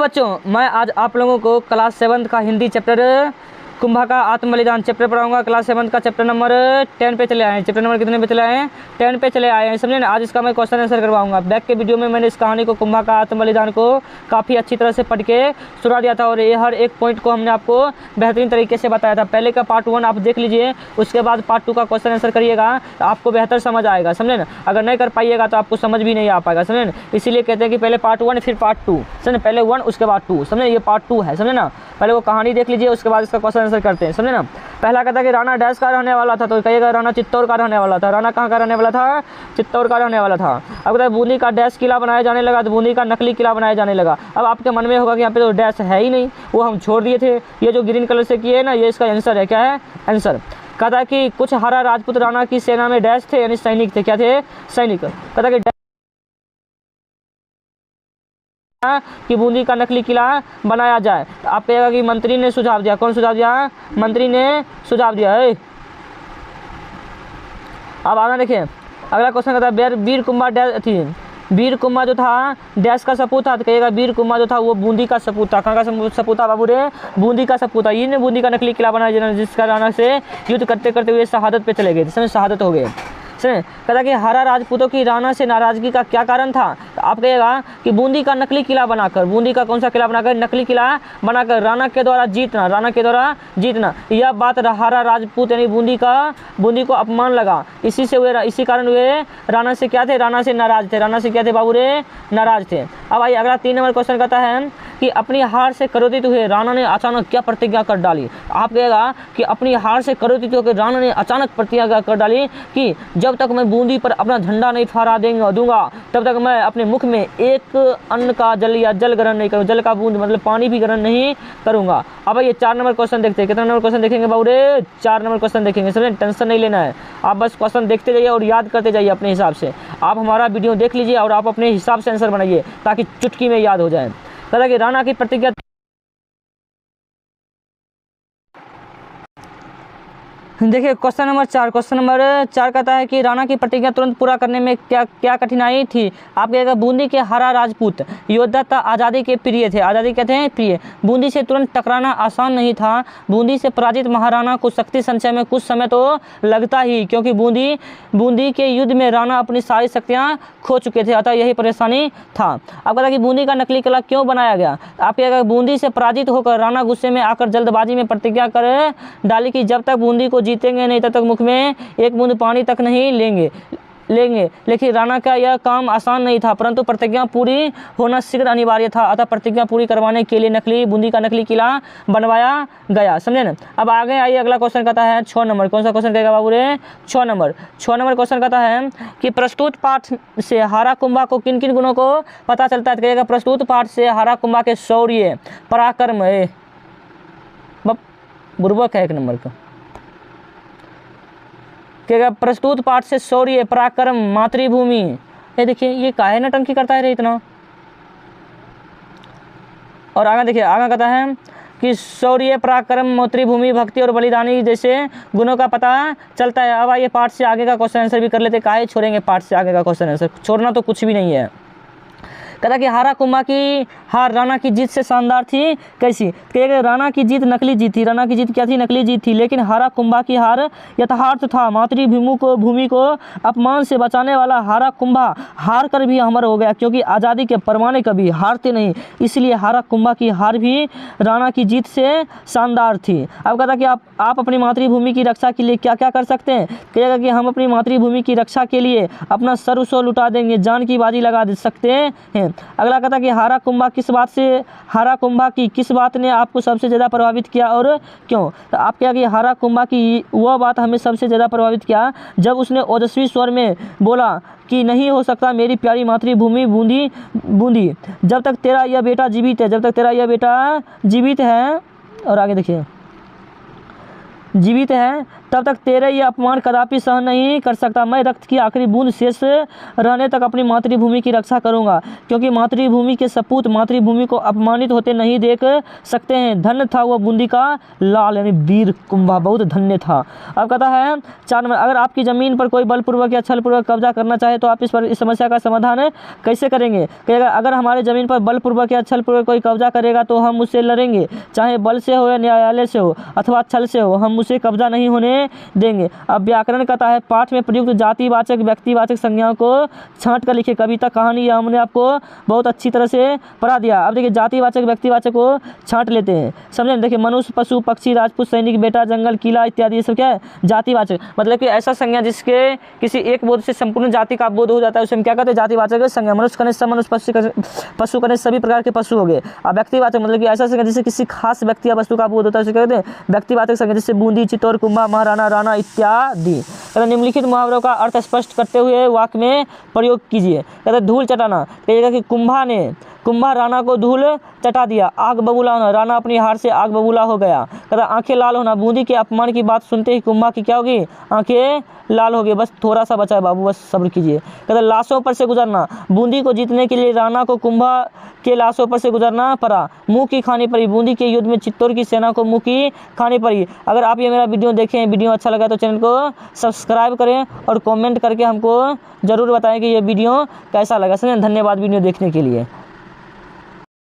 बच्चों, मैं आज आप लोगों को क्लास 7 का हिंदी चैप्टर कुंभा का आत्म बलिदान चैप्टर पढ़ाऊंगा। क्लास 7 का चैप्टर नंबर 10 पे चले आए हैं। चैप्टर नंबर कितने पे चले आए हैं? 10 पे चले आए हैं, समझे ना। आज इसका मैं क्वेश्चन आंसर करवाऊंगा। बैक के वीडियो में मैंने इस कहानी को, कुंभा का आत्म बलिदान को काफ़ी अच्छी तरह से पढ़ के सुना दिया था और ये हर एक पॉइंट को हमने आपको बेहतरीन तरीके से बताया था। पहले का पार्ट 1 आप देख लीजिए, उसके बाद पार्ट 2 का क्वेश्चन आंसर करिएगा तो आपको बेहतर समझ आएगा, समझे ना। अगर नहीं कर पाइएगा तो आपको समझ भी नहीं आ पाएगा, समझे ना। इसीलिए कहते हैं कि पहले पार्ट 1 फिर पार्ट 2, समझे। पहले 1 उसके बाद 2, समझे। ये पार्ट 2 है, समझे ना। पहले वो कहानी देख लीजिए, उसके बाद इसका क्वेश्चन आंसर करते हैं, समझे ना। पहला कहता है कि राणा डैश का रहने वाला था, तो कहिएगा राणा चित्तौड़ का रहने वाला था। राणा कहाँ का रहने वाला था? चित्तौड़ का रहने वाला था। अब कहता है बूंदी का डैश किला बनाया जाने लगा, तो बूंदी का नकली किला बनाया जाने लगा। अब आपके मन में होगा कि यहाँ पे तो डैश है ही नहीं, वो हम छोड़ दिए थे। ये जो ग्रीन कलर से किए है ना, ये इसका आंसर है। क्या है आंसर? कहता है कि कुछ हरा राजपूत राणा की सेना में डैश थे, यानी सैनिक थे। क्या थे? सैनिक। कहता है कि बूंदी का नकली किला बनाया जाए। तो आप कहेगा कि मंत्री ने सुझाव दिया। कौन सुझाव दिया? मंत्री ने सुझाव दिया है। अब आगे देखिए, अगला क्वेश्चन कहता है वीर कुंभा डैश थी। वीर कुंभा जो था डैश का सपूत था, तो कहिएगा वीर कुंभा जो था वो बूंदी का सपूत था। कहाँ का सपूत था बाबू रे? बूंदी का सपूत था। इन्हें बूंदी का नकली किला बनाया जिसका राणा से युद्ध करते करते हुए शहादत पे चले गए, समझ। शहादत हो गए। कहता कि हरा राजपूतों की राणा से नाराजगी का क्या कारण था? तो आप कहेगा कि बूंदी का नकली किला बनाकर, बूंदी का कौन सा किला बनाकर? नकली किला बनाकर राणा के द्वारा जीतना, राणा के द्वारा जीतना। यह बात हरा राजपूत यानी बूंदी को अपमान लगा। इसी कारण वे राणा से क्या थे? राणा से नाराज थे। राणा से क्या थे बाबू रे? नाराज थे। अब आइए अगला 3 नंबर क्वेश्चन कहता है कि अपनी हार से क्रोधित हुए राणा ने अचानक क्या प्रतिज्ञा कर डाली? आप कहेगा कि अपनी हार से क्रोधित होकर राणा ने अचानक प्रतिज्ञा कर डाली कि जब तक मैं बूंदी पर अपना झंडा नहीं फहरा दूंगा तब तक मैं अपने मुख में एक अन्न का जल या जल ग्रहण नहीं करूँ। जल का बूंद मतलब पानी भी ग्रहण नहीं करूंगा। अब ये 4 नंबर क्वेश्चन देखते हैं। कितना नंबर क्वेश्चन देखेंगे बाबू रे? 4 नंबर क्वेश्चन देखेंगे, समझे। टेंशन नहीं लेना है, आप बस क्वेश्चन देखते जाइए और याद करते जाइए अपने हिसाब से। आप हमारा वीडियो देख लीजिए और आप अपने हिसाब से आंसर बनाइए ताकि चुटकी में याद हो जाए। कहता कि राणा की प्रतिज्ञा, देखिए क्वेश्चन नंबर 4। क्वेश्चन नंबर 4 कहता है कि राणा की प्रतिज्ञा तुरंत पूरा करने में क्या कठिनाई थी? आप कहेगा बूंदी के हरा राजपूत योद्धा था, आज़ादी के प्रिय थे। आज़ादी कहते हैं प्रिय। बूंदी से तुरंत टकराना आसान नहीं था। बूंदी से पराजित महाराणा को शक्ति संचय में कुछ समय तो लगता ही, क्योंकि बूंदी के युद्ध में राणा अपनी सारी शक्तियाँ खो चुके थे, अतः यही परेशानी था। अब कहता है कि बूंदी का नकली किला क्यों बनाया गया? आप कहेगा बूंदी से पराजित होकर राणा गुस्से में आकर जल्दबाजी में प्रतिज्ञा कर डाली कि जब तक बूंदी को जीतेंगे नहीं तब तक मुख में एक बूंद पानी तक नहीं लेंगे। लेकिन राणा का यह काम आसान नहीं था, परंतु प्रतिज्ञा पूरी होना शीघ्र अनिवार्य था। अतः प्रतिज्ञा पूरी करवाने के लिए बूंदी का नकली किला बनवाया गया, समझे ना। अब आगे आइए, अगला क्वेश्चन कहता है 6 नंबर। कौन सा क्वेश्चन कहेगा बाबू रे? 6 नंबर। 6 नंबर क्वेश्चन कहता है कि प्रस्तुत पाठ से हरा कुंभा को किन किन गुणों को पता चलता है? कहेगा प्रस्तुत पाठ से हरा कुंभा के शौर्य, पराक्रम, बुर्बक है 1 नंबर का। कहेगा प्रस्तुत पाठ से शौर्य, पराक्रम, मातृभूमि। ये देखिए ये काहे नटंकी करता है रे इतना। और आगे देखिए, आगे कहता है कि शौर्य, पराक्रम, मातृभूमि, भक्ति और बलिदानी जैसे गुणों का पता चलता है। अब आइए पाठ से आगे का क्वेश्चन आंसर भी कर लेते। काहे छोड़ेंगे पाठ से आगे का क्वेश्चन आंसर? छोड़ना तो कुछ भी नहीं है। कहता कि हरा कुंभा की हार राणा की जीत से शानदार थी। कैसी? कहेगा राणा की जीत नकली जीत थी। राणा की जीत क्या थी? नकली जीत थी। लेकिन हरा कुंभा की हार यथार्थ था। मातृभूमि को अपमान से बचाने वाला हरा कुंभा हार कर भी अमर हो गया, क्योंकि आज़ादी के परवाने कभी हारते नहीं। इसलिए हरा कुंभा की हार भी राणा की जीत से शानदार थी। अब कहता कि आप अपनी मातृभूमि की रक्षा के लिए क्या क्या कर सकते हैं? कहेगा कि हम अपनी मातृभूमि की रक्षा के लिए अपना सर्वस्व लुटा देंगे, जान की बाजी लगा सकते हैं। अगला कहता कि हरा कुंभा की किस बात ने आपको सबसे ज़्यादा प्रभावित किया और क्यों? तो आप क्या कि हरा कुंभा की वह बात हमें सबसे ज़्यादा प्रभावित किया जब उसने ओजस्वी स्वर में बोला कि नहीं हो सकता मेरी प्यारी मातृभूमि बूंदी, जब तक तेरा यह बेटा जीवित है। और आगे देखिए, जीवित है तब तक तेरे ये अपमान कदापि सहन नहीं कर सकता। मैं रक्त की आखिरी बूंद शेष रहने तक अपनी मातृभूमि की रक्षा करूंगा, क्योंकि मातृभूमि के सपूत मातृभूमि को अपमानित होते नहीं देख सकते हैं। धन्य था वह बूंदी का लाल, यानी वीर कुंभा बहुत धन्य था। अब कहता है 4 नंबर, अगर आपकी ज़मीन पर कोई बलपूर्वक या छलपूर्वक कब्जा करना चाहे तो आप इस समस्या का समाधान कैसे करेंगे? कहेगा अगर हमारे ज़मीन पर बलपूर्वक या छलपूर्वक कोई कब्जा करेगा तो हम उससे लड़ेंगे, चाहे बल से हो या न्यायालय से हो अथवा छल से हो, हम उसे कब्जा नहीं होने देंगे। अब व्याकरण कहता है पाठ में प्रयुक्त जातिवाचक व्यक्तिवाचक संज्ञाओं को छांट कर लिखे। कविता कहानी यह हमने आपको बहुत अच्छी तरह से पढ़ा दिया। अब देखिए जातिवाचक व्यक्तिवाचक को छांट लेते हैं, समझे? देखिए मनुष्य, पशु, पक्षी, राजपूत, सैनिक, बेटा, जंगल, किला इत्यादि ये सब क्या है? जातिवाचक। मतलब कि ऐसा संज्ञा जिसके किसी एक बोध से संपूर्ण जाति का बोध हो जाता है उसे हम क्या कहते हैं? जातिवाचक संज्ञा। मनुष्य कने सब मनुष्य, पशु कने सभी प्रकार के पशु हो गए। अब व्यक्तिवाचक मतलब कि ऐसा संज्ञा जिससे किसी खास व्यक्ति या वस्तु का बोध होता है उसे कहते हैं व्यक्तिवाचक संज्ञा, जैसे बूंदी, चित्तौर, कुंभा, महाराणा, राणा इत्यादि। कहते निम्नलिखित मुहावरों का अर्थ स्पष्ट करते हुए वाक्य में प्रयोग कीजिए। कहते धूल चटाना, कहिएगा कि कुंभा राणा को धूल चटा दिया। आग बबूला होना, राणा अपनी हार से आग बबूला हो गया। कहता आंखें लाल होना, बूंदी के अपमान की बात सुनते ही कुंभा की क्या होगी? आंखें लाल हो गई। बस थोड़ा सा बचा है बाबू, बस सब्र कीजिए। कहता लाशों पर से गुजरना, बूंदी को जीतने के लिए राणा को कुंभा के लाशों पर से गुजरना पड़ा। मुंह की खानी पड़ी, बूंदी के युद्ध में चित्तौर की सेना को मुंह की खानी पड़ी। अगर आप ये मेरा वीडियो देखें, वीडियो अच्छा लगा तो चैनल को सब्सक्राइब करें और कमेंट करके हमको ज़रूर बताएं कि ये वीडियो कैसा लगा। धन्यवाद वीडियो देखने के लिए।